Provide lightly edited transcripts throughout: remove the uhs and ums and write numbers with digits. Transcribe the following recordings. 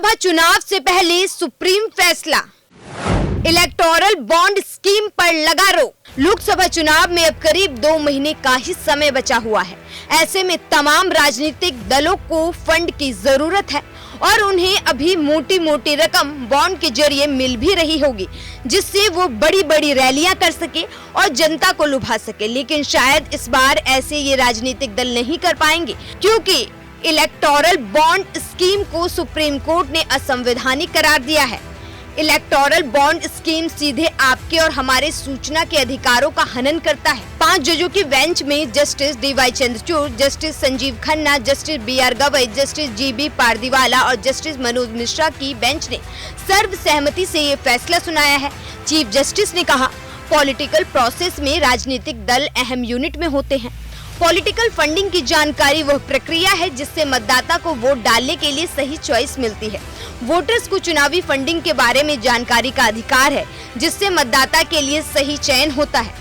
लोकसभा चुनाव से पहले सुप्रीम फैसला, इलेक्टोरल बॉन्ड स्कीम पर लगा रोक। लोकसभा चुनाव में अब करीब 2 महीने का ही समय बचा हुआ है। ऐसे में तमाम राजनीतिक दलों को फंड की जरूरत है और उन्हें अभी मोटी मोटी रकम बॉन्ड के जरिए मिल भी रही होगी, जिससे वो बड़ी बड़ी रैलियां कर सके और जनता को लुभा सके। लेकिन शायद इस बार ऐसे ये राजनीतिक दल नहीं कर पाएंगे, क्योंकि इलेक्टोरल बॉन्ड स्कीम को सुप्रीम कोर्ट ने असंवैधानिक करार दिया है। इलेक्टोरल बॉन्ड स्कीम सीधे आपके और हमारे सूचना के अधिकारों का हनन करता है। 5 जजों की बेंच में justice D Y. Chandrachud, justice Sanjiv Khanna, justice B R. Gavai, justice G B. Pardiwala और जस्टिस मनोज मिश्रा की बेंच ने सर्वसहमति से ये फैसला सुनाया है। चीफ जस्टिस ने कहा, पॉलिटिकल प्रोसेस में राजनीतिक दल अहम यूनिट में होते हैं। पॉलिटिकल फंडिंग की जानकारी वह प्रक्रिया है जिससे मतदाता को वोट डालने के लिए सही चॉइस मिलती है। वोटर्स को चुनावी फंडिंग के बारे में जानकारी का अधिकार है, जिससे मतदाता के लिए सही चयन होता है।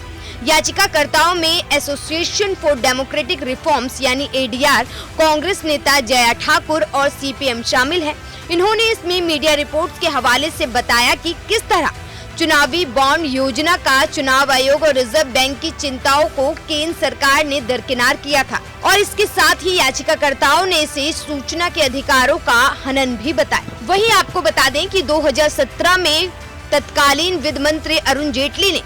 याचिकाकर्ताओं में एसोसिएशन फॉर डेमोक्रेटिक रिफॉर्म्स यानी एडीआर, कांग्रेस नेता जया ठाकुर और सीपीएम शामिल हैं। इन्होंने इसमें मीडिया रिपोर्ट्स के हवाले से बताया कि किस तरह चुनावी बॉन्ड योजना का चुनाव आयोग और रिजर्व बैंक की चिंताओं को केंद्र सरकार ने दरकिनार किया था और इसके साथ ही याचिकाकर्ताओं ने इसे सूचना के अधिकारों का हनन भी बताया। वहीं आपको बता दें कि 2017 में तत्कालीन वित्त मंत्री अरुण जेटली ने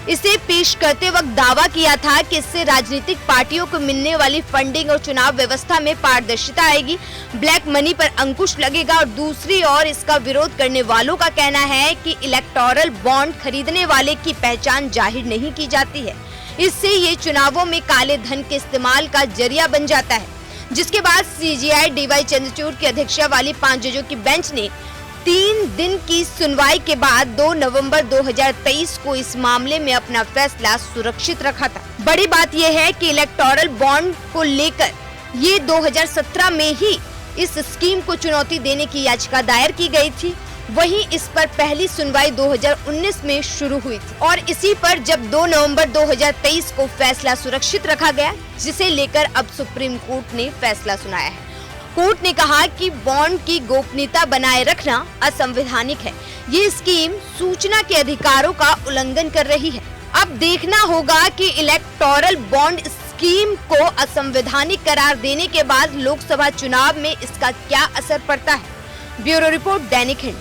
इसे पेश करते वक्त दावा किया था कि इससे राजनीतिक पार्टियों को मिलने वाली फंडिंग और चुनाव व्यवस्था में पारदर्शिता आएगी, ब्लैक मनी पर अंकुश लगेगा। और दूसरी ओर इसका विरोध करने वालों का कहना है कि इलेक्टोरल बॉन्ड खरीदने वाले की पहचान जाहिर नहीं की जाती है, इससे ये चुनावों में काले धन के इस्तेमाल का जरिया बन जाता है। जिसके बाद सीजेआई डी.वाई. चंद्रचूड़ की अध्यक्षता वाली 5 जजों की बेंच ने 3 दिन की सुनवाई के बाद 2 नवंबर 2023 को इस मामले में अपना फैसला सुरक्षित रखा था। बड़ी बात यह है कि इलेक्टोरल बॉन्ड को लेकर ये 2017 में ही इस स्कीम को चुनौती देने की याचिका दायर की गई थी। वहीं इस पर पहली सुनवाई 2019 में शुरू हुई थी और इसी पर जब 2 नवंबर 2023 को फैसला सुरक्षित रखा गया, जिसे लेकर अब सुप्रीम कोर्ट ने फैसला सुनाया है। कोर्ट ने कहा कि बॉन्ड की गोपनीयता बनाए रखना असंवैधानिक है। ये स्कीम सूचना के अधिकारों का उल्लंघन कर रही है। अब देखना होगा कि इलेक्टोरल बॉन्ड स्कीम को असंवैधानिक करार देने के बाद लोकसभा चुनाव में इसका क्या असर पड़ता है। ब्यूरो रिपोर्ट, दैनिक हिंद।